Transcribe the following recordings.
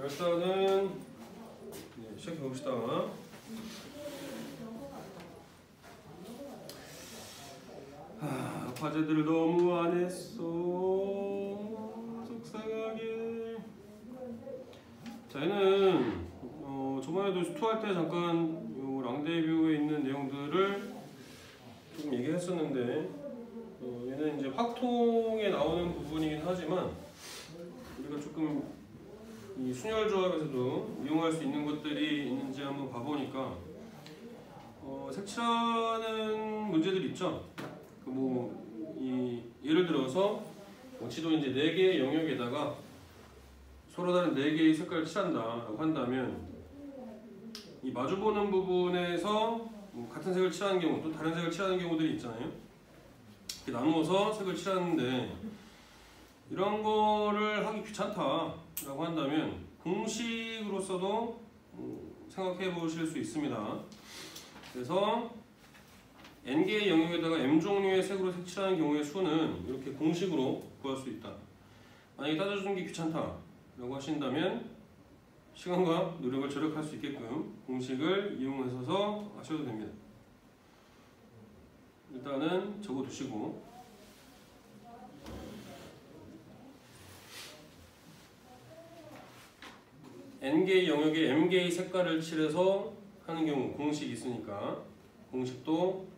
일단은 시작해 봅시다. 과제들을 너무 안 했어. 속상하게. 자, 얘는 저번에도 스토할 때 잠깐 요 랑데뷰에 있는 내용들을 조금 얘기했었는데, 얘는 이제 확통에 나오는 부분이긴 하지만 우리가 조금 이 순열 조합에서도 이용할 수 있는 것들이 있는지 한번 봐보니까 색칠하는 문제들이 있죠. 예를 들어서 지도 이제 4개의 영역에다가 서로 다른 4개의 색깔을 칠한다라고 한다면, 이 마주보는 부분에서 같은 색을 칠하는 경우 또 다른 색을 칠하는 경우들이 있잖아요. 이렇게 나누어서 색을 칠하는데, 이런 거를 하기 귀찮다라고 한다면 공식으로서도 생각해 보실 수 있습니다. 그래서 N개의 영역에다가 M종류의 색으로 색칠하는 경우의 수는 이렇게 공식으로 구할 수 있다. 만약에 따져주는 게 귀찮다라고 하신다면 시간과 노력을 절약할 수 있게끔 공식을 이용하셔서 하셔도 됩니다. 일단은 적어두시고, N개의 영역에 M개의 색깔을 칠해서 하는 경우 공식이 있으니까 공식도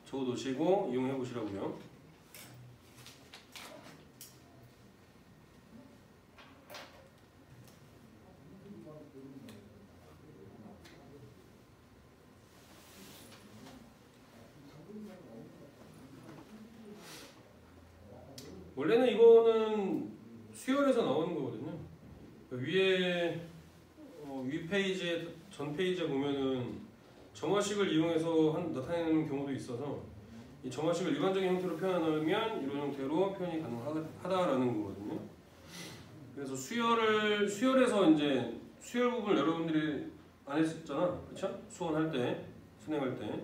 적어두시고 이용해 보시라고요. 원래는 이거는 수열에서 나오는 거거든요. 위에 위 페이지에 전 페이지에 보면은 점화식을 이용해서 나타내는 경우도 있어서, 이 점화식을 일반적인 형태로 표현하면 이런 형태로 표현이 가능하다라는 거거든요. 그래서 수열에서 이제 수열 부분을 여러분들이 안 했었잖아, 그렇죠? 수원할 때, 순행할 때.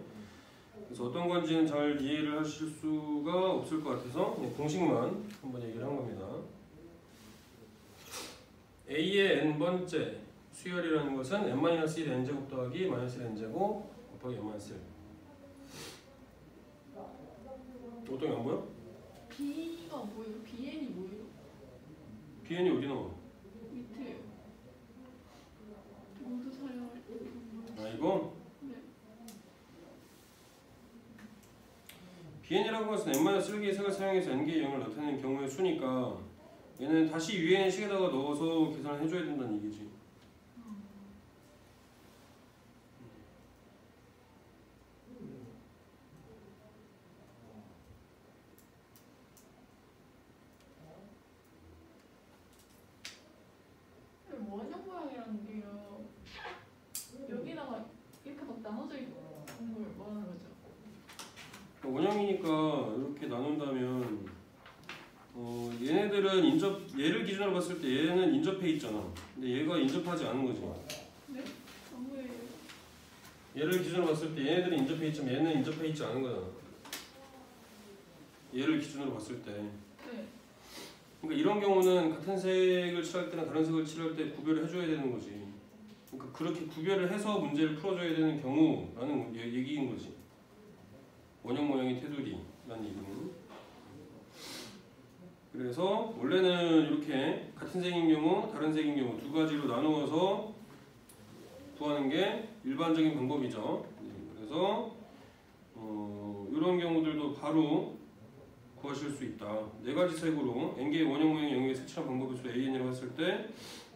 그래서 어떤 건지는 잘 이해를 하실 수가 없을 것 같아서 공식만 한번 얘기를 한 겁니다. A의 n번째 수열이라는 것은 n-1의 n제곱 더하기 -1의 n제곱 곱하기 n-1. 어떤 게 안 보여? B가 뭐예요? BN이 뭐예요? BN이 어디 나와? 밑에 모두 사용할 때. 아, 이거? 네. BN이라는 것은 n-1개의 색을 사용해서 n개의 영역을 나타내는 경우의 수니까 얘는 다시 위에 있는 식에다가 넣어서 계산을 해줘야 된다는 얘기지. 원형 모양이라는 게요, 여기다가 이렇게 막 나눠져 있는 걸 말하는 거죠? 원형이니까 이렇게 나눈다면 얘네들은 얘를 기준으로 봤을 때 얘는 인접해 있잖아. 근데 얘가 인접하지 않은 거지. 네? 아무래요. 얘를 기준으로 봤을 때 얘네들은 인접해 있지만 얘는 인접해 있지 않은 거잖아. 얘를 기준으로 봤을 때. 네. 그러니까 이런 경우는 같은 색을 칠할 때나 다른 색을 칠할 때 구별을 해줘야 되는 거지. 그러니까 그렇게 구별을 해서 문제를 풀어줘야 되는 경우라는 얘기인 거지. 원형 모양의 테두리라는 얘기는. 그래서 원래는 이렇게 같은 색인 경우, 다른 색인 경우 두 가지로 나누어서 구하는 게 일반적인 방법이죠. 그래서 이런 경우들도 바로 구하실 수 있다. 4가지 색으로 n개의 원형 모양의 영역에 색칠한 방법의 수 AN이라고 했을 때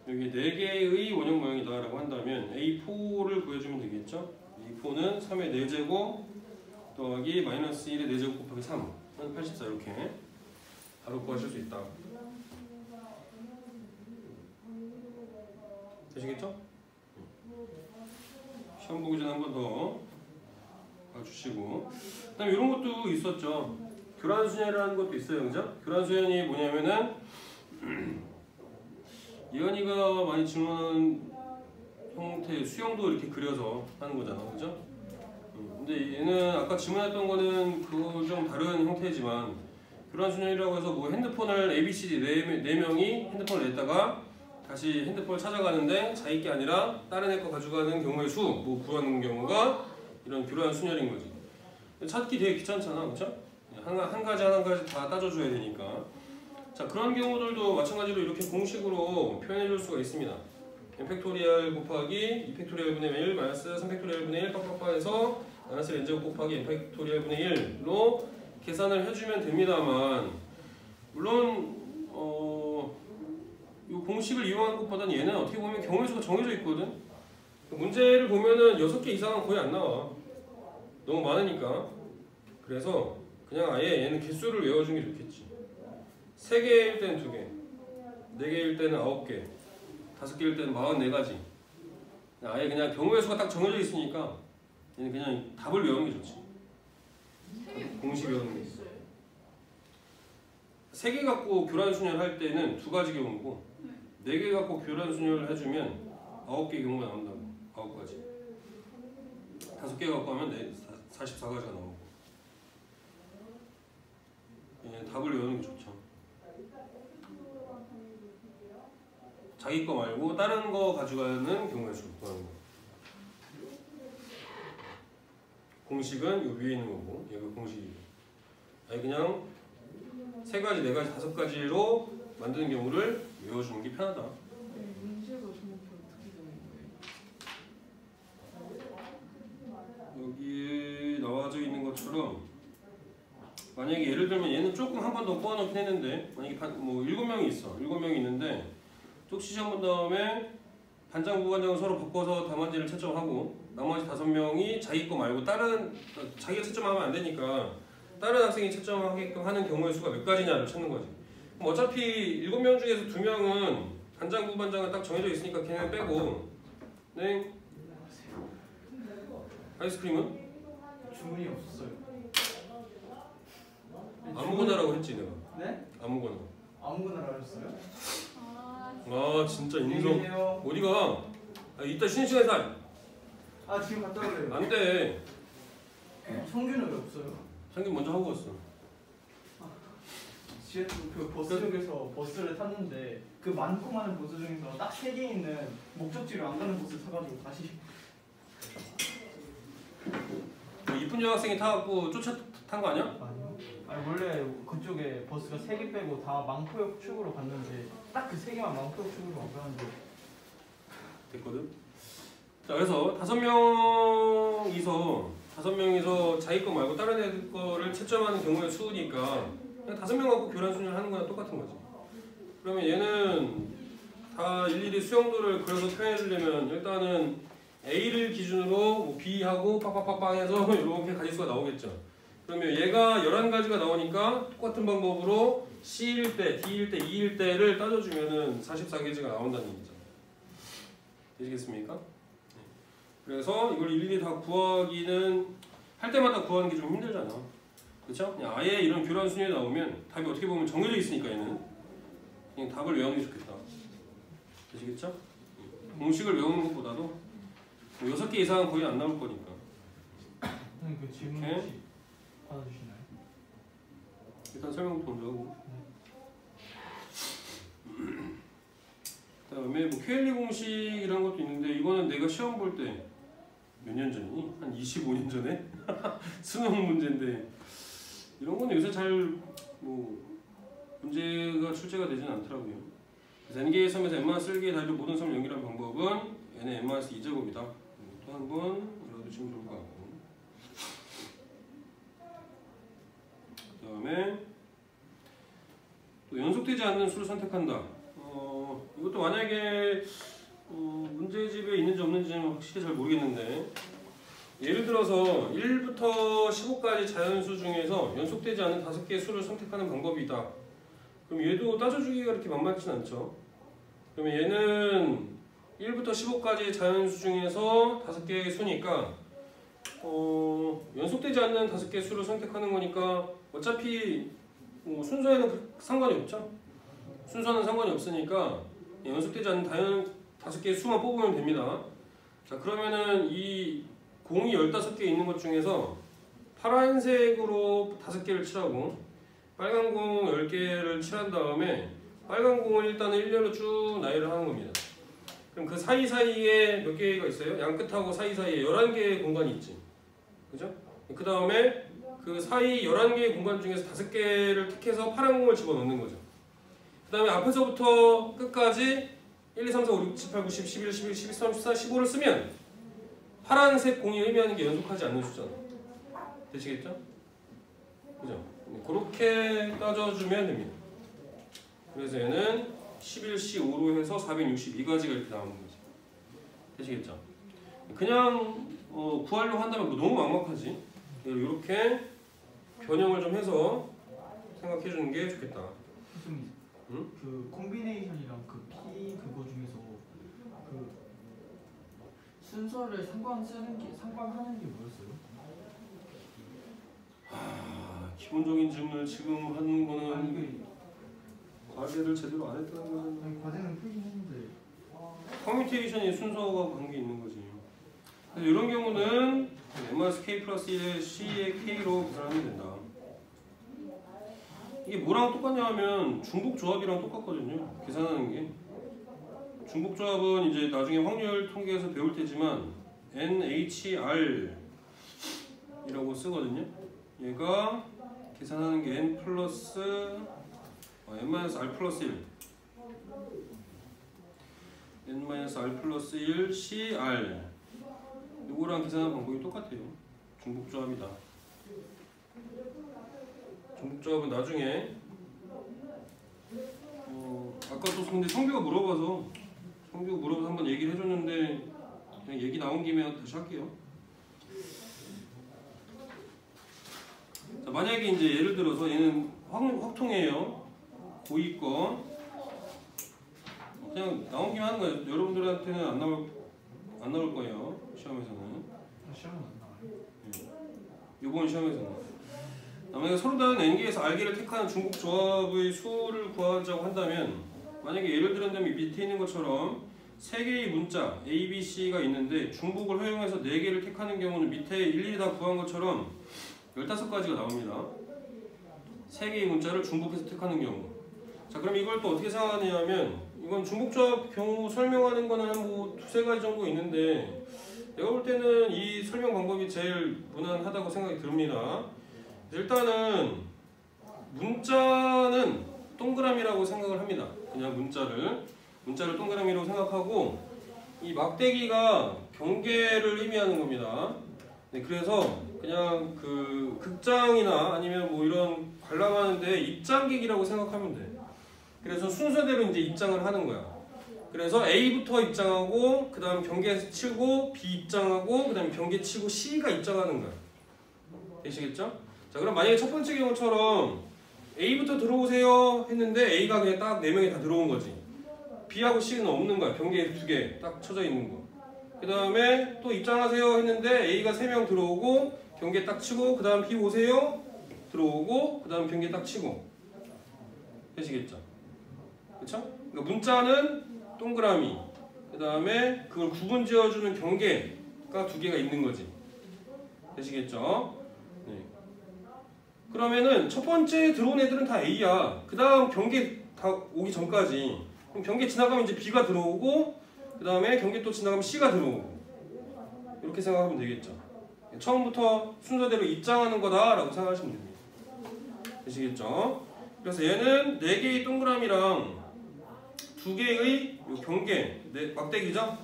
여기 4개의 원형 모양이다 라고 한다면 A4를 구해주면 되겠죠. A4는 3의 4제곱 더하기 -1의 4제곱 곱하기 3은 84, 이렇게 바로 구하실 수 있다. 되시겠죠? 시험 보기 전에 한 번 더 봐주시고, 그 다음에 이런 것도 있었죠. 교란수연이라는 것도 있어요. 그죠? 교란수연이 뭐냐면은 예언이가 많이 질문하는 형태의 수영도 이렇게 그려서 하는 거잖아. 그죠? 근데 얘는 아까 질문했던 거는 그거 좀 다른 형태지만, 교란수연이라고 해서 뭐 핸드폰을 ABCD 네 명이 핸드폰을 냈다가 다시 핸드폰을 찾아가는데 자기 게 아니라 다른 애 거 가져가는 경우의 수, 뭐 구하는 경우가 이런 교란 순열인 거지. 찾기 되게 귀찮잖아, 그렇죠? 한 가지 다 따져줘야 되니까. 자, 그런 경우들도 마찬가지로 이렇게 공식으로 표현해줄 수가 있습니다. n 팩토리얼 곱하기 2 팩토리얼 분의 1 마이너스 3 팩토리얼 분의 1 빡빡빡해서 마이너스 n 제곱 곱하기 n 팩토리얼 분의 1로 계산을 해주면 됩니다만, 물론 이 공식을 이용하는 것보다는 얘는 어떻게 보면 경우의 수가 정해져 있거든. 문제를 보면은 6개 이상은 거의 안 나와. 너무 많으니까. 그래서 그냥 아예 얘는 개수를 외워주는 게 좋겠지. 3개일 때는 2개, 4개일 때는 9개, 5개일 때는 44가지. 아예 그냥 경우의 수가 딱 정해져 있으니까 얘는 그냥 답을 외우는 게 좋지. 공식 외우는 게. 3개 갖고 교란순열 할 때는 2가지 경우고, 4개 갖고 교란순열을 해주면 9개 경우가 나온다고. 9가지. 5개 갖고 하면 44가지가 나오고. 예, 답을 외우는 게 좋죠. 자기 거 말고 다른 거 가져가는 경우의 수 구하는 거. 공식은 요 위에 있는 거고, 얘가 공식이고. 아니 그냥 3가지, 4가지, 5가지로 만드는 경우를 외워주는 게 편하다. 문제가 정확히 어떻게 되는 거예요? 여기에 나와져 있는 것처럼 만약에 예를 들면 얘는 조금 한 번 더 꼬아놓긴 했는데, 만약에 뭐 7명이 있어. 7명이 있는데 쪽지 시험 본 다음에 반장, 부반장은 서로 바꿔서 답안지를 채점하고, 나머지 5명이 자기 거 말고 자기가 채점하면 안 되니까 다른 학생이 채점하게끔 하는 경우의 수가 몇 가지냐를 찾는 거지. 그럼 어차피 7명 중에서 2명은 반장, 부반장은 딱 정해져 있으니까 걔는 빼고. 네. 아이스크림은? 주문이 없었어요. 아무거나라고 했지 내가. 네? 아무거나. 아무거나라고 했어요? 아 진짜 인성. 안녕히 계세요. 어디가? 이따 쉬는 시간에 살. 아 지금 갔다 오래요. 안 돼. 성균은 왜 없어요? 상균 먼저 하고 왔어. 지하철 그 버스역에서 버스를 탔는데 그 많고 많은 버스 중에서 딱 3개 있는 목적지로 안 가는 버스 타가지고 다시. 이쁜 여학생이 타갖고 탄 거 아니야? 아니요. 아니 원래 그쪽에 버스가 3개 빼고 다 망포역 축으로 갔는데 딱 그 3개만 망포역 축으로 안 가는데. 됐거든. 자 그래서 5명이서 자기 거 말고 다른 애 거를 채점하는 경우의 수니까 그냥 5명 갖고 교란순열 하는 거랑 똑같은 거지. 그러면 얘는 다 일일이 수용도를 그려서 표현해 주려면 일단은 A를 기준으로 뭐 B하고 빡빡빡빡 해서 이렇게 가지수가 나오겠죠. 그러면 얘가 11가지가 나오니까 똑같은 방법으로 C일 때, D일 때, E일 때를 따져주면은 44개지가 나온다는 얘기죠. 되시겠습니까? 그래서 이걸 일일이 다 구하기는 할 때마다 구하는 게 좀 힘들잖아. 그렇죠? 그냥 아예 이런 교란 순위에 나오면 답이 어떻게 보면 정해져 있으니까 얘는 그냥 답을 외우는 게 좋겠다. 되시겠죠? 공식을 외우는 것보다도 뭐 6개 이상은 거의 안 나올 거니까. 선생님 그 질문 오케이. 혹시 받아주시나요? 일단 설명부터 먼저 하고. 그다음에 뭐 KLE 공식 이런 것도 있는데 이거는 내가 시험 볼 때 몇 년 전이니? 한 25년 전에 수능 문제인데 이런 거는 요새 잘 뭐 문제가 출제가 되지는 않더라고요. 그래서 n개의 섬에서 n-1개의 달리 모든 섬을 연결한 방법은 n의 n-2제곱이다. 또 한 번 열어두시면 좋을 것 같고. 그다음에 또 연속되지 않는 수를 선택한다. 이것도 만약에 문제집에 있는지 없는지는 확실히 잘 모르겠는데 예를 들어서 1부터 15까지 자연수 중에서 연속되지 않는 5개의 수를 선택하는 방법이 있다. 그럼 얘도 따져주기가 그렇게 만만치는 않죠. 그러면 얘는 1부터 15까지 자연수 중에서 5개의 수니까 연속되지 않는 5개의 수를 선택하는 거니까 어차피 뭐 순서에는 상관이 없죠. 순서는 상관이 없으니까 연속되지 않는 5개의 수만 뽑으면 됩니다. 자 그러면은 이 공이 15개 있는 것 중에서 파란색으로 5개를 칠하고 빨간 공 10개를 칠한 다음에 빨간 공을 일단은 일렬로 쭉 나열을 하는 겁니다. 그럼 그 사이사이에 몇 개가 있어요? 양 끝하고 사이사이에 11개의 공간이 있지. 그죠? 그 다음에 그 사이 11개의 공간 중에서 5개를 택해서 파란 공을 집어넣는 거죠. 그 다음에 앞에서부터 끝까지 1, 2, 3, 4, 5, 6, 7, 8, 9, 10, 11, 12, 13, 14, 15를 쓰면 파란색 공이 의미하는 게 연속하지 않는 숫자다. 되시겠죠? 그죠? 그렇게 따져주면 됩니다. 그래서 얘는 11C5로 해서 462가지가 이렇게 나오는 거지. 되시겠죠? 그냥 구하려고 한다면 너무 막막하지. 이렇게 변형을 좀 해서 생각해 주는 게 좋겠다. 선생님, 응? 그 콤비네이션이랑 그 P 그거 중에서 그 순서를 상관하는 게 뭐였어요? 기본적인 질문을 지금 하는 거는 아니 이게 과제를 제대로 안 했다는 거는 아니, 과제는 풀긴 했는데 커뮤니케이션이 순서가 관계 있는 거지. 그래서 이런 경우는 M-K 플러스 1에 C의 K로 계산하면 된다. 이게 뭐랑 똑같냐 하면 중복조합이랑 똑같거든요. 계산하는 게. 중복조합은 이제 나중에 확률 통계에서 배울 테지만 NHR 이라고 쓰거든요. 얘가 계산하는 게 N 플러스 N-R 플러스 1 N-R 플러스 1 CR 요거랑 계산하는 방법이 똑같아요. 중복조합이다. 중복조합은 나중에 아까 또 근데 성규가 물어봐서 한번 얘기를 해줬는데 그냥 얘기 나온 김에 다시 할게요. 자, 만약에 이제 예를 들어서 얘는 확통이에요. 고위권 그냥 나온 김에 하는 거예요. 여러분들한테는 안 나올 거예요. 시험에서는. 시험은 안 나와요. 이번 시험에서는. 만약에 서로 다른 n개에서 r개를 택하는 중복 조합의 수를 구하자고 한다면 만약에 예를 들었다면 밑에 있는 것처럼 3개의 문자 A, B, C가 있는데 중복을 허용해서 4개를 택하는 경우는 밑에 일일이 다 구한 것처럼 15가지가 나옵니다. 3개의 문자를 중복해서 택하는 경우. 자, 그럼 이걸 또 어떻게 생각하냐면 이건 중복조합 경우 설명하는 거는 뭐 2-3가지 정도 있는데 내가 볼 때는 이 설명 방법이 제일 무난하다고 생각이 듭니다. 일단은 문자는 동그라미라고 생각을 합니다. 그냥 문자를 동그라미라고 생각하고 이 막대기가 경계를 의미하는 겁니다. 네, 그래서 그냥 그 극장이나 아니면 뭐 이런 관람하는데 입장객이라고 생각하면 돼. 그래서 순서대로 이제 입장을 하는 거야. 그래서 A부터 입장하고 그 다음 경계 치고 B 입장하고 그 다음 경계 치고 C가 입장하는 거야. 되시겠죠? 자, 그럼 만약에 첫 번째 경우처럼 A부터 들어오세요 했는데 A가 그냥 딱 4명이 다 들어온 거지. B하고 C는 없는 거야. 경계 2개 딱 쳐져 있는 거. 그 다음에 또 입장하세요 했는데 A가 3명 들어오고 경계 딱 치고 그 다음 B 오세요 들어오고 그 다음 경계 딱 치고. 되시겠죠? 그쵸? 그러니까 문자는 동그라미 그 다음에 그걸 구분 지어주는 경계가 2개가 있는 거지. 되시겠죠? 네. 그러면은 첫 번째 들어온 애들은 다 A야. 그 다음 경계 다 오기 전까지. 그럼 경계 지나가면 이제 B가 들어오고 그 다음에 경계 또 지나가면 C가 들어오고. 이렇게 생각하면 되겠죠. 처음부터 순서대로 입장하는 거다라고 생각하시면 됩니다. 되시겠죠? 그래서 얘는 4개의 동그라미랑 2개의 경계, 막대기죠?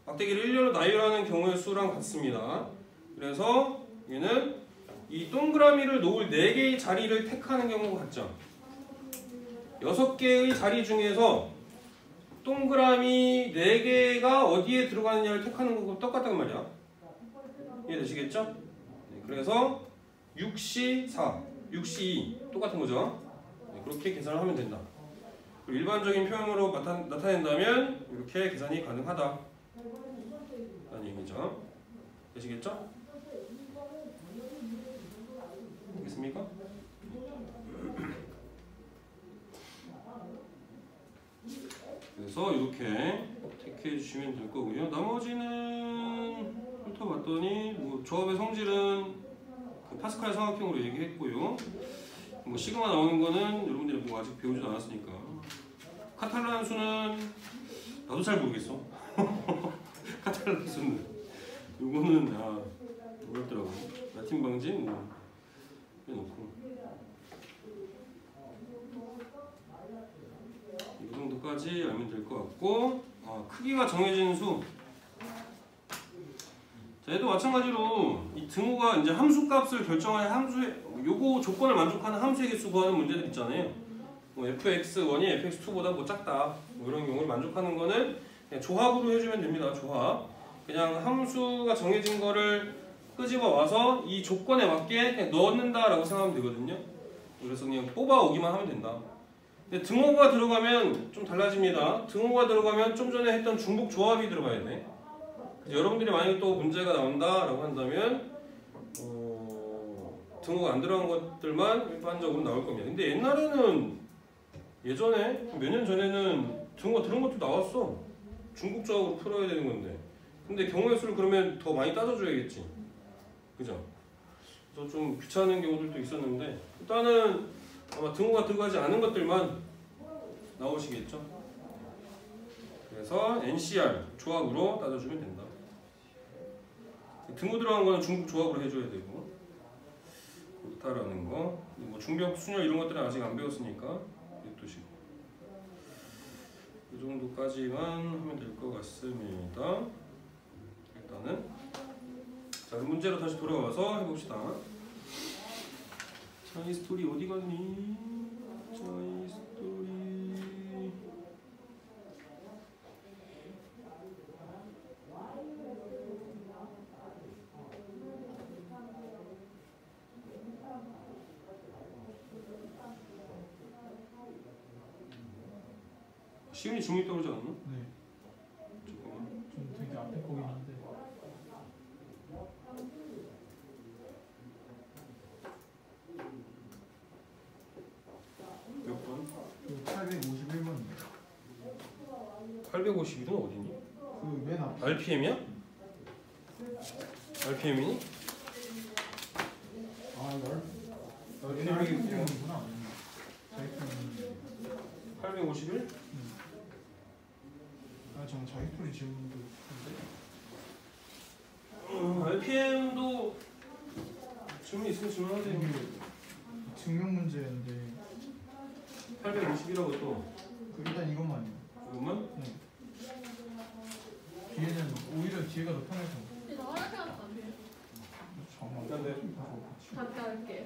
막대기를 일렬로 나열하는 경우의 수랑 같습니다. 그래서 얘는 이 동그라미를 놓을 4개의 자리를 택하는 경우가 같죠. 6개의 자리 중에서 동그라미 4개가 어디에 들어가느냐를 택하는 거고 똑같단 말이야. 이해되시겠죠? 네, 그래서 6C4, 6C2 똑같은 거죠. 네, 그렇게 계산을 하면 된다. 그리고 일반적인 표현으로 나타낸다면 이렇게 계산이 가능하다 라는 얘기죠. 되시겠죠? 되겠습니까? 그래서 이렇게 택해 주시면 될 거고요. 나머지는 훑어봤더니 뭐 조합의 성질은 그 파스칼 삼각형으로 얘기했고요. 뭐 시그마 나오는 거는 여러분들이 뭐 아직 배우지도 않았으니까 카탈란 수는 나도 잘 모르겠어. 카탈란 수는 요거는 어렵더라고. 라틴 방진 뭐 해놓고 이 정도까지 알면 될 것 같고, 크기가 정해진 수. 자, 얘도 마찬가지로 이 등호가 이제 함수 값을 결정할 함수의 요거 조건을 만족하는 함수의 개수 구하는 문제들 있잖아요. 뭐 fx1이 fx2보다 뭐 작다 뭐 이런 경우를 만족하는 거는 그냥 조합으로 해주면 됩니다. 조합. 그냥 함수가 정해진 거를 끄집어 와서 이 조건에 맞게 그냥 넣는다라고 생각하면 되거든요. 그래서 그냥 뽑아 오기만 하면 된다. 근데 등호가 들어가면 좀 달라집니다. 등호가 들어가면 좀 전에 했던 중복 조합이 들어가야 돼. 여러분들이 만약에 또 문제가 나온다라고 한다면 등호가 안 들어간 것들만 일반적으로 나올 겁니다. 근데 옛날에는 예전에 몇 년 전에는 등호가 들어간 것도 나왔어. 중복 조합으로 풀어야 되는 건데. 근데 경우의 수를 그러면 더 많이 따져줘야겠지. 그죠? 그래서 좀 귀찮은 경우들도 있었는데 일단은 아마 등호가 들어가지 않은 것들만 나오시겠죠. 그래서 NCR 조합으로 따져주면 된다. 등호 들어간 거는 중복 조합으로 해줘야 되고, 그렇다라는 거. 뭐 중벽, 순열 이런 것들은 아직 안 배웠으니까 두시고. 이 정도까지만 하면 될 것 같습니다. 일단은 자, 문제로 다시 돌아와서 해봅시다. 자, 이 스토리 어디 갔니? 자, 이 스토리. 시윤이 중2 있다고 그러지 않았나? 네. 잠깐만. 좀 되게 앞에 거긴 한데. 몇 번? 그 851번이요. 851은 어디니? 그 맨 앞. RPM이야? RPM이니? RPM이구나. 851? 전 자기 소리 질문도 RPM도 질문 있으면 질문하세요. 증명 문제인데 851하고 또 일단 이것만요. 이것만? 네. 뒤에는 오히려 뒤에가 더 편해서. 이거 하나 생각도 안 돼요. 잠깐만. 네. 잠깐 할게요.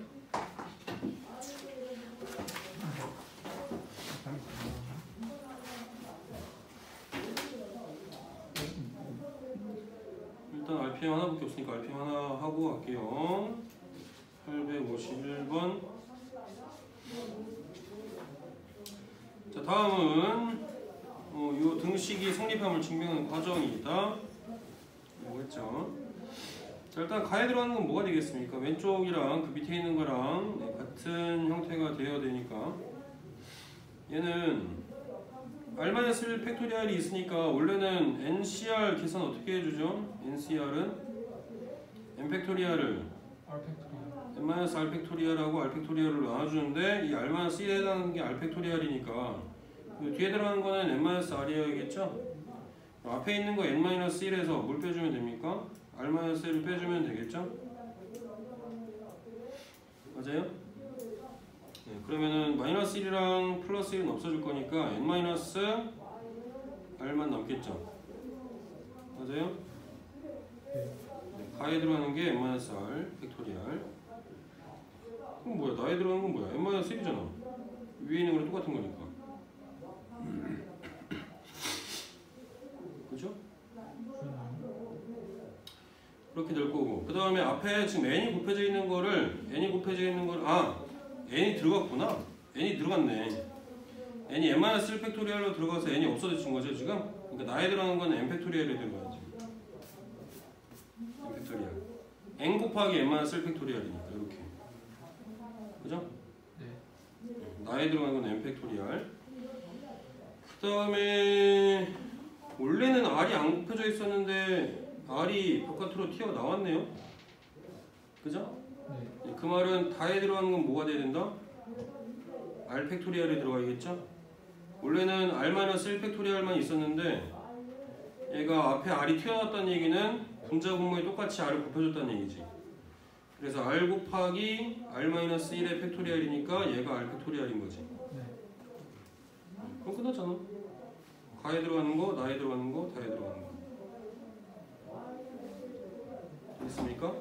일단 RPM 하나밖에 없으니까 RPM 하나 하고 갈게요. 851번. 자, 다음은 요 등식이 성립함을 증명하는 과정이다. 뭐겠죠? 자, 일단 가에 들어가는 건 뭐가 되겠습니까? 왼쪽이랑 그 밑에 있는 거랑 같은 형태가 되어야 되니까 얘는 R-1 팩토리얼이 있으니까 원래는 NCR 계산 어떻게 해주죠? NCR은 N 팩토리얼을 N-R 팩토리얼하고 R 팩토리얼을 나눠주는데 이 R-1에 해당하는 게 R 팩토리얼이니까 뒤에 들어가는 거는 N-R이어야겠죠? 앞에 있는 거 N-1에서 뭘 빼주면 됩니까? R-1을 빼주면 되겠죠? 맞아요? 네, 그러면은 마이너스 1이랑 플러스 1은 없어질 거니까 N-R만 남겠죠? 맞아요? 네, 가에 들어가는 게 N-R 팩토리얼. 그럼 뭐야? 나에 들어가는 건 뭐야? N-1이잖아. 위에 있는 거랑 똑같은 거니까. 그죠? 그렇게 될 거고. 그 다음에 앞에 지금 n이 곱해져 있는 거를 n이 들어갔구나. n이 들어갔네. n이 n-1 팩토리얼로 들어가서 n이 없어진 거죠 지금? 그러니까 나에 들어가는 건 n 팩토리얼에 들어가야지. n 팩토리얼. n 곱하기 n-1 팩토리얼이니까 이렇게. 그죠? 네. 나에 들어가는 건 n 팩토리얼. 그 다음에 원래는 r이 안 곱해져 있었는데 r이 바깥으로 튀어나왔네요. 그죠? 네. 그 말은 다에 들어가는 건 뭐가 돼야 된다? r 팩토리얼에 들어가야겠죠? 원래는 r-1 팩토리알만 있었는데 얘가 앞에 r이 튀어나왔다는 얘기는 분자 분모에 똑같이 r을 곱해줬다는 얘기지. 그래서 r 곱하기 r-1의 팩토리알이니까 얘가 r 팩토리알인 거지. 네. 그럼 끝났잖아. 가에 들어가는 거, 나에 들어가는 거, 다에 들어가는 거. 됐습니까?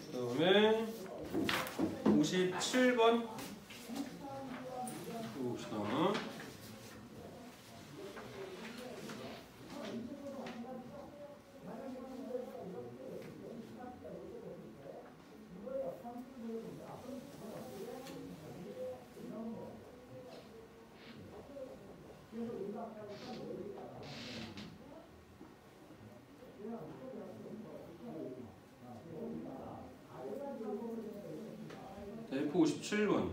그 다음에 57번 봅시다. F57번.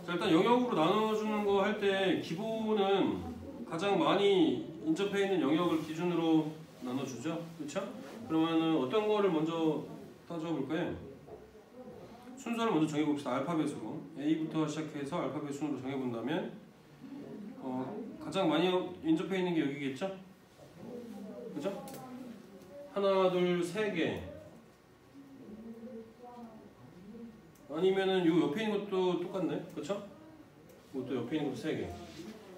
자, 일단 영역으로 나눠주는 거 할 때 기본은 가장 많이 인접해 있는 영역을 기준으로 나눠주죠. 그렇죠? 그러면은 어떤 거를 먼저 따져볼까요? 순서를 먼저 정해봅시다. 알파벳으로 A부터 시작해서 알파벳 순으로 정해본다면 가장 많이 인접해 있는 게 여기겠죠? 그죠? 하나, 둘, 세 개. 아니면은 요 옆에 있는 것도 똑같네, 그렇죠? 이것도 옆에 있는 것도 3개.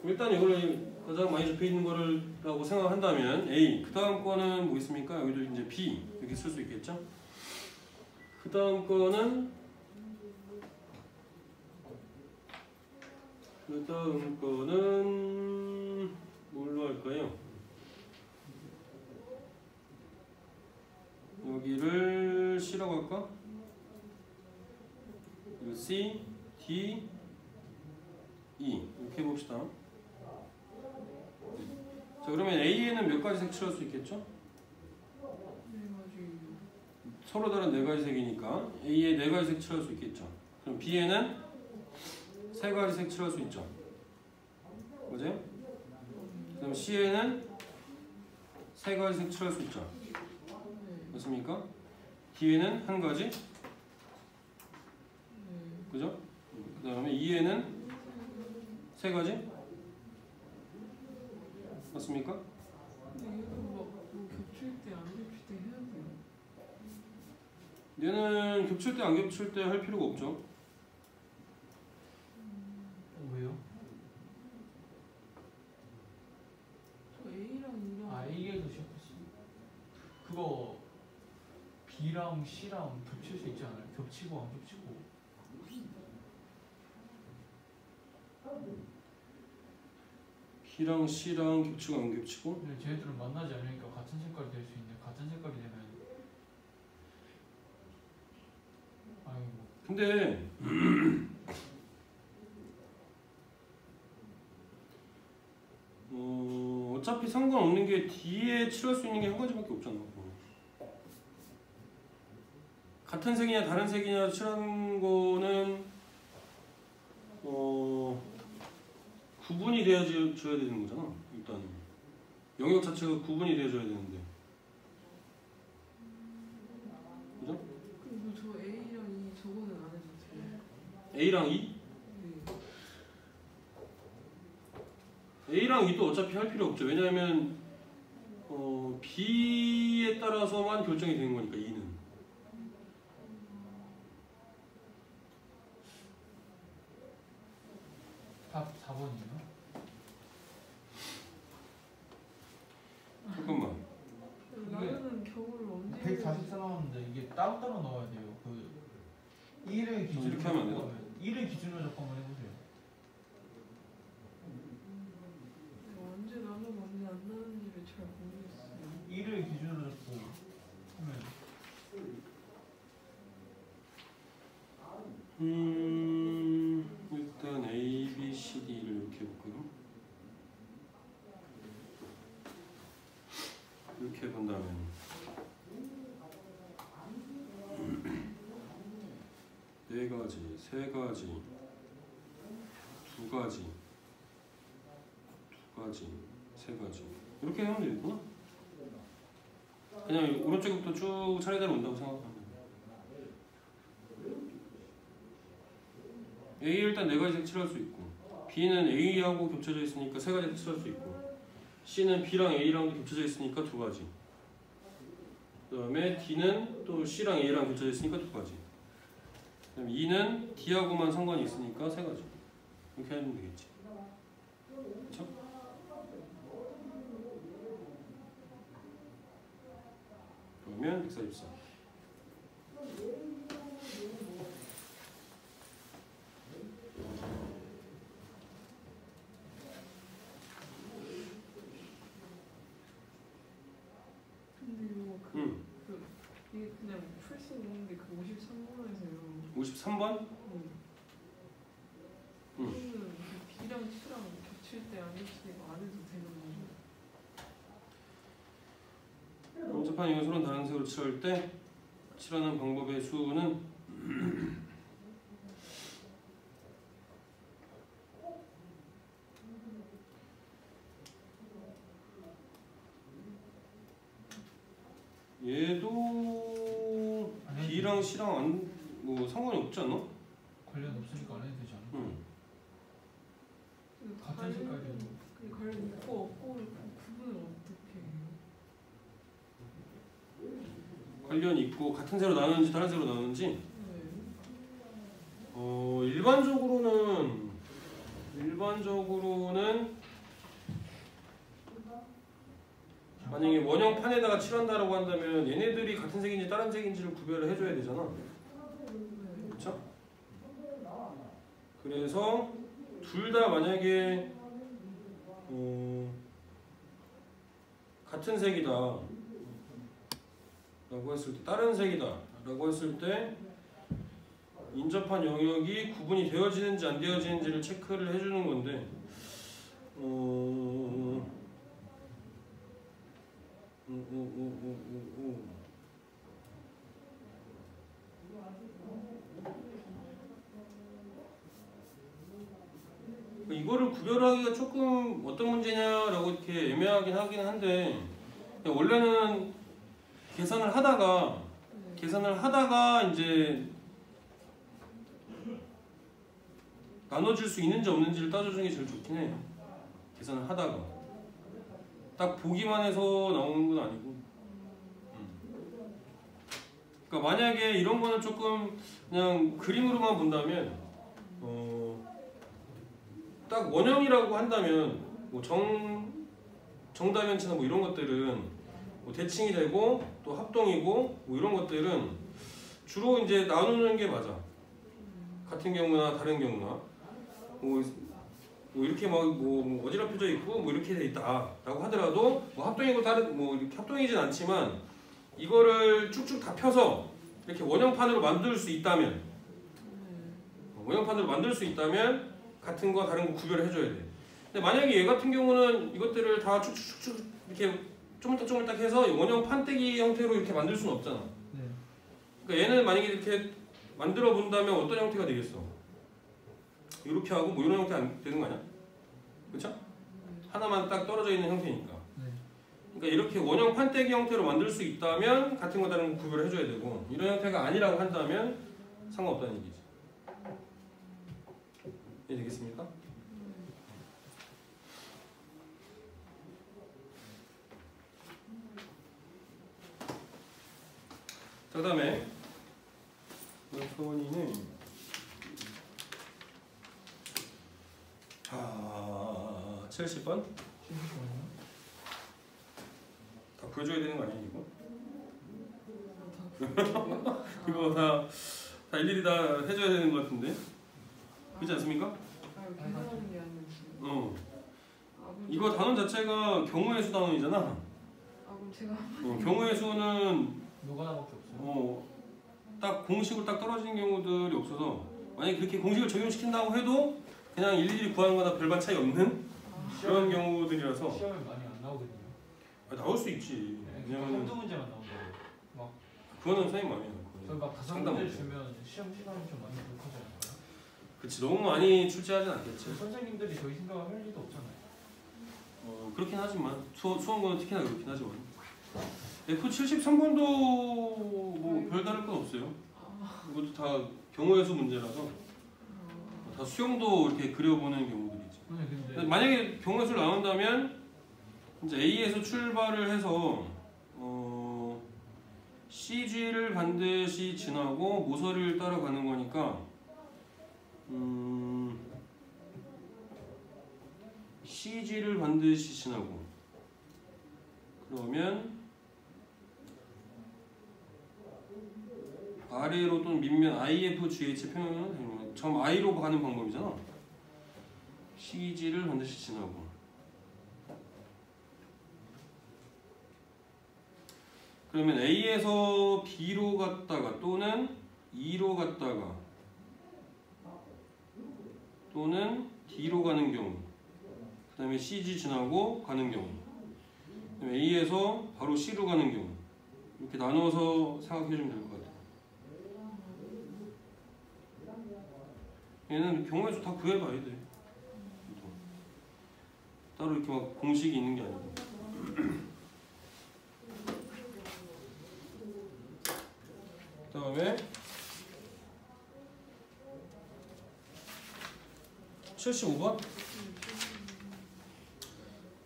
일단 이거를 가장 많이 접해 있는 거라고 생각한다면 A. 그 다음 거는 뭐 있습니까? 여기도 이제 B 이렇게 쓸 수 있겠죠? 그 다음 거는 뭘로 할까요? 여기를 C라고 할까? C, D, E 이렇게 해봅시다. 자, 그러면 A에는 몇 가지 색 칠할 수 있겠죠? 서로 다른 4가지 색이니까 A에 4가지 색 칠할 수 있겠죠. 그럼 B에는 3가지 색 칠할 수 있죠. 맞아요? 그럼 C에는 3가지 색 칠할 수 있죠. 맞습니까? D에는 1가지. 그죠? 그 다음에 2에는 3가지? 맞습니까? 근데 얘도 뭐 겹칠 때 안 겹칠 때 해야 돼요. 얘는 겹칠 때 안 겹칠 때 할 필요가 없죠. 왜요? 저 A랑 E랑 아 A에도 시작했어. 그거 B랑 C랑 겹칠 수 있지 않아요? 겹치고 안 겹치고. B랑 C랑 겹치고 안 겹치고? 근데 쟤네들은 만나지 않으니까 같은 색깔이 될 수 있는데 같은 색깔이 되면 아이고. 근데 어차피 상관없는 게 D에 칠할 수 있는 게 1가지밖에 없잖아. 같은 색이냐 다른 색이냐 칠하는 거는 구분이 돼야지 줘야 되는 거잖아. 일단 영역 자체가 구분이 돼줘야 되는데, 그죠? 그리고 저 A랑 E 저거는 안 해도 돼요. A랑 E? 네. A랑 E도 어차피 할 필요 없죠. 왜냐하면 B에 따라서만 결정이 되는 거니까 E는. 답 4번이요? 잠깐만. 나는 겨울을 언제 144 나왔는데 이게 따로따로 넣어야 돼요. 그 1을 기준으로 이렇게 하면 안 되나? 1을 기준으로 잡고 한번 해보세요. 언제 나누고 언제 안 나누는지를 잘 모르겠어요. 1을 기준으로 잡고 하면 일단 A, B, C, D를 이렇게 해볼까요? 이렇게 해본다면 4가지, 3가지, 2가지, 2가지, 3가지 이렇게 하면 되겠구나. 그냥 오른쪽부터 쭉 차례대로 온다고 생각하면 돼요. A 일단 4가지 색칠할 수 있고, B는 A하고 겹쳐져 있으니까 3가지 색칠할 수 있고, C는 B랑 A랑도 겹쳐져 있으니까 2가지. 그 다음에 D는 또 C랑 A랑 겹쳐져 있으니까 2가지. 그 다음에 E는 D하고만 상관이 있으니까 3가지. 이렇게 하면 되겠지. 그쵸? 그러면 144. 근데 이거 이게 그냥 풀 수 있는 게 그 53번에서요. 53번? 이거는 B랑 C랑 겹칠 때 안 겹치니까 안 해도 되는 거죠. 복잡한 이것으로는 다른 색으로 칠할 때 칠하는 방법의 수는 얘도 B랑 C랑 뭐 상관이 없지 않나? 관련 없으니까 안 해도 되지 않나? 응. 같은 색깔이어도 근데 관련 있고 없고를 구분을 어떻게 해요? 관련 있고 같은 색으로 나누는지 다른 색으로 나누는지 네. 일반적으로는 만약에 원형판에다가 칠한다라고 한다면 얘네들이 같은 색인지 다른 색인지를 구별을 해줘야 되잖아. 그렇죠? 그래서 둘 다 만약에 같은 색이다 라고 했을 때, 다른 색이다 라고 했을 때 인접한 영역이 구분이 되어지는지 안 되어지는지를 체크를 해주는 건데 이거를 구별하기가 조금 어떤 문제냐라고 이렇게 애매하긴 하긴 한데, 원래는 계산을 하다가 이제 나눠줄 수 있는지 없는지를 따져주는 게 제일 좋긴 해요. 계산을 하다가 딱 보기만 해서 나오는 건 아니고. 그러니까 만약에 이런 거는 조금 그냥 그림으로만 본다면 딱 원형이라고 한다면 뭐 정다면체나 뭐 이런 것들은 뭐 대칭이 되고 또 합동이고 뭐 이런 것들은 주로 이제 나누는 게 맞아. 같은 경우나 다른 경우나 뭐 이렇게 뭐 어지럽혀져 있고 뭐 이렇게 돼 있다라고 하더라도 뭐 합동이고 다른 뭐 이렇게 합동이진 않지만 이거를 쭉쭉 다 펴서 이렇게 원형판으로 만들 수 있다면 같은 거 다른 거 구별을 해줘야 돼. 근데 만약에 얘 같은 경우는 이것들을 다 쭉쭉쭉 이렇게 쪼물딱쪼물딱 해서 원형 판때기 형태로 이렇게 만들 수는 없잖아. 네. 그러니까 얘는 만약에 이렇게 만들어 본다면 어떤 형태가 되겠어? 이렇게 하고 뭐 이런 형태 안 되는 거 아니야? 그렇죠? 하나만 딱 떨어져 있는 형태니까. 네. 그러니까 이렇게 원형 판때기 형태로 만들 수 있다면 같은 거 다른 거 구별을 해줘야 되고, 이런 형태가 아니라고 한다면 상관없다는 얘기지. 이해되겠습니까? 자, 그 다음에 소원이는 70번? 다 보여줘야 되는 거 아니야 이거? 이거 다 일일이 다 해줘야 되는 거 같은데? 그렇지 않습니까? 계산하는 게 아니고. 이거 단원 자체가 경우의 수 단원이잖아. 그럼 제가 경우의 수는 요거나밖에 없어요. 딱 공식으로 딱 떨어지는 경우들이 없어서, 만약에 그렇게 공식을 적용시킨다고 해도 그냥 일일이 구하는 거나 별반 차이 없는 그런 경우들이라서. 시험에 많이 안 나오거든요. 나올 수 있지. 네, 왜냐면 한두 문제만 나오더라고요. 막 그거는 선생님 마음이야. 저희 막 다섯 상담 문제 못해. 주면 시험 시간이 좀 많이 부족하지 않을까요? 그치, 너무 많이 출제하진 않겠지. 선생님들이 저희 생각을 할 리도 없잖아요. 그렇긴 하지만 수험고는 특히나 그렇긴 하지만 F73번도 뭐 별다를 건 없어요. 이것도 다 경우의 수 문제라서 다 수용도 이렇게 그려보는 경우들이지. 아니 근데 만약에 경우의 수를 나눈다면 이제 A에서 출발을 해서 CG를 반드시 지나고 모서리를 따라가는 거니까 CG를 반드시 지나고 그러면 아래로 또는 밑면 IFGH 표현은 처음 I로 가는 방법이잖아. CG를 반드시 지나고 그러면 A에서 B로 갔다가 또는 E로 갔다가 또는 D로 가는 경우 그 다음에 CG 지나고 가는 경우 그다음에 A에서 바로 C로 가는 경우 이렇게 나눠서 생각해주면 될 것 같아요. 얘는 경우의 수 다 구해봐야 돼. 따로 이렇게 막 공식이 있는 게 아니고. 그 다음에 75번?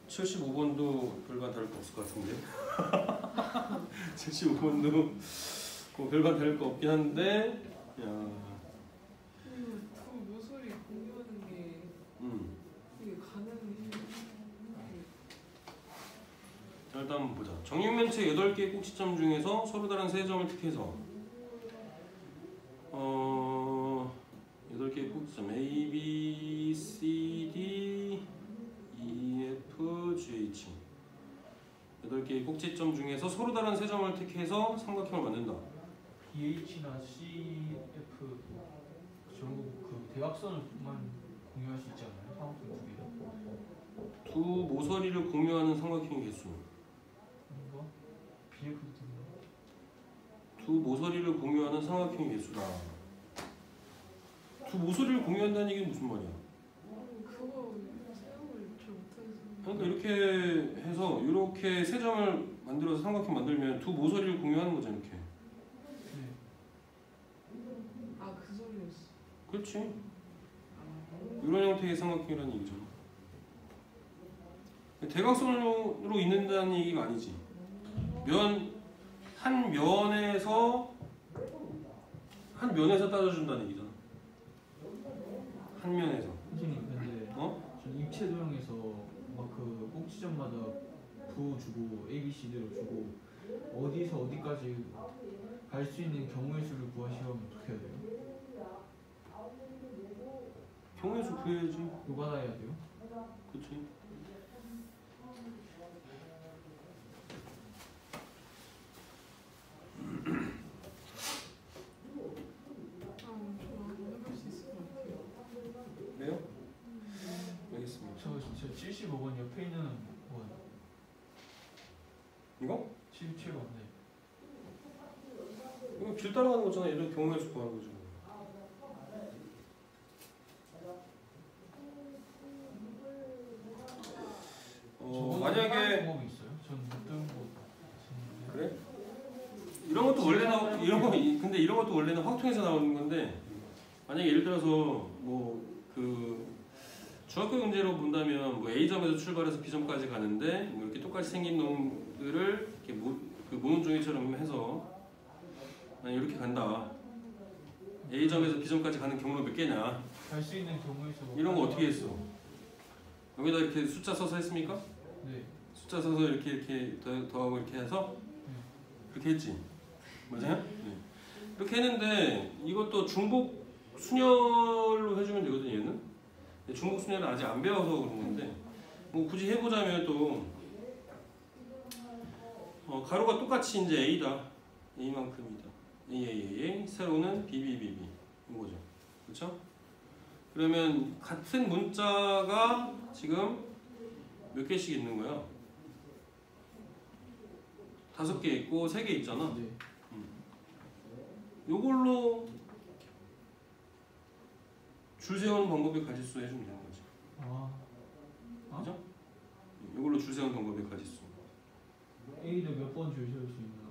75번도 별반 다를 거 없을 것 같은데 75번도 뭐 별반 다를 거 없긴 한데 야. 두 모서리 공유하는 게 이게 가능해. 자, 일단 한번 보자. 정육면체 8개의 꼭지점 중에서 서로 다른 3점을 택해서 8개의 꼭지점 A, B, C, D, E, F, G, H 8개의 꼭지점 중에서 서로 다른 3점을 택해서 삼각형을 만든다. BH나 CF 전부 그 대각선을만 공유할 수 있지 않나요? 삼각형 두 개를? 두 모서리를 공유하는 삼각형의 개수. 뭔가 BF 두 모서리를 공유하는 삼각형의 개수다. 두 모서리를 공유한다는 얘기는 무슨 말이야? 그거 사용을 잘 못해서. 그러니까 이렇게 해서 이렇게 3점을 만들어서 삼각형 만들면 두 모서리를 공유하는 거잖아. 이렇게. 네. 아, 그 소리였어. 그렇지. 이런 형태의 삼각형이라는 얘기잖아. 대각선으로 있는다는 얘기가 아니지. 한 면에서 따져준다는 얘기잖아. 한 면에서. 선생님 근데 전 입체 도형에서 막 그 꼭지점마다 부어주고 A, B, C대로 주고 어디서 어디까지 갈 수 있는 경우의 수를 구하시려면 어떻게 해야 돼요? 경우의 수 구해야지. 노가다 해야 돼요? 그렇지. 해볼 수 있을 것 같아요. 그래요? 알겠습니다. 저 75번 옆에 있는 뭐예요? 이거? 77번 네. 이거 길 따라가는 거잖아. 얘도 경우의 수 구하는 거죠. 만약에 방법이 있어요? 전못 들은 거 같은데. 그래? 이런 것도 원래는 근데 이런 것도 원래는 확통에서 나오는 건데 만약에 예를 들어서 뭐 그 중학교 문제로 본다면 뭐 A점에서 출발해서 B점까지 가는데 뭐 이렇게 똑같이 생긴 놈들을 이렇게 그 모노종이처럼 해서 만약 이렇게 간다. A점에서 B점까지 가는 경로가 몇 개냐? 갈 수 있는 경우의 수 이런 거 어떻게 했어? 여기다 이렇게 숫자 써서 했습니까? 네. 숫자 써서 이렇게 더하고 이렇게 해서 그렇게 했지. 맞아요? 네. 이렇게 했는데 이것도 중복 순열로 해주면 되거든 얘는. 중복 순열은 아직 안 배워서 그런 건데 뭐 굳이 해보자면 또 가로가 똑같이 이제 A다. A만큼이다. A, 세로는 B 이거죠. 그렇죠? 그러면 같은 문자가 지금 몇 개씩 있는 거야? 5개 있고 3개 있잖아. 네. 요걸로 줄 세우는 방법의 가지수 해주면 되는 거지. 그죠? 요걸로 줄 세우는 방법의 가지수. A를 몇 번 줄 세울 수 있나?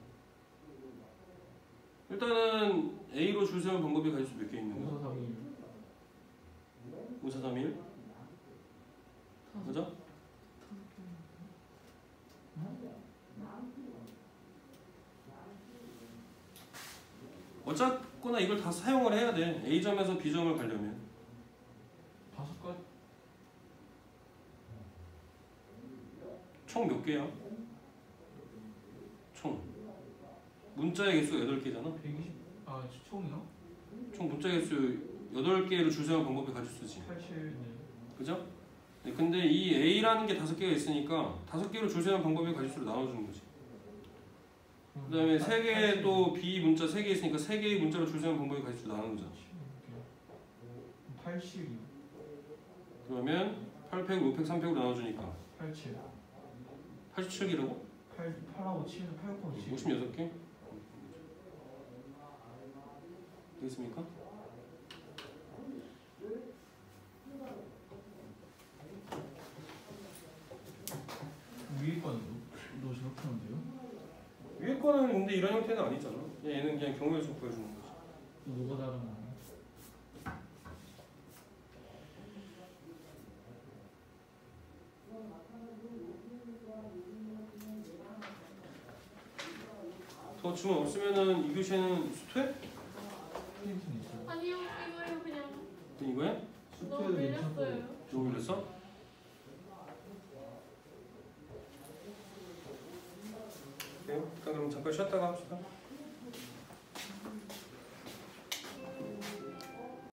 일단은 A로 줄 세우는 방법의 가지수 몇 개 있는 거야? 5, 4, 3, 2, 5, 4, 3, 1 맞아? 어쨌거나 이걸 다 사용을 해야 돼. A점에서 B점을 가려면. 5가지. 총 몇 개야? 총 문자의 개수가 8개잖아. 120. 아 총이요? 총 문자 개수 8개로 줄 세우는 방법이 가질 수 있지. 87. 네. 그죠? 네, 근데 이 A라는 게 5개가 있으니까 5개로 줄 세우는 방법이 가질수로 나눠주는 거지. 그 다음에 3개 또 B 문자 3개 있으니까 3개의 문자로 줄 세우는 방법이 가질수로 나누는 거잖아. 80. 그러면 8팩, 5팩, 3팩으로 나눠주니까 87. 87개라고? 8하고 7, 8하고 7. 56개? 되겠습니까? 위에 거는 너 저렇게 하면 돼요? 위에 거는 근데 이런 형태는 아니잖아. 얘는 그냥 경우의 수 구해주는 거지. 뭐가 다른 거야? 더 주문 없으면은 이 교시에는 수퇴? 힌트는 있어요. 아니요, 이거예요 그냥. 이거야? 너무 수트에도 괜찮고. 밀렸어요. 너무 밀렸어? 그래요? 일단 그럼 잠깐 쉬었다가 합시다.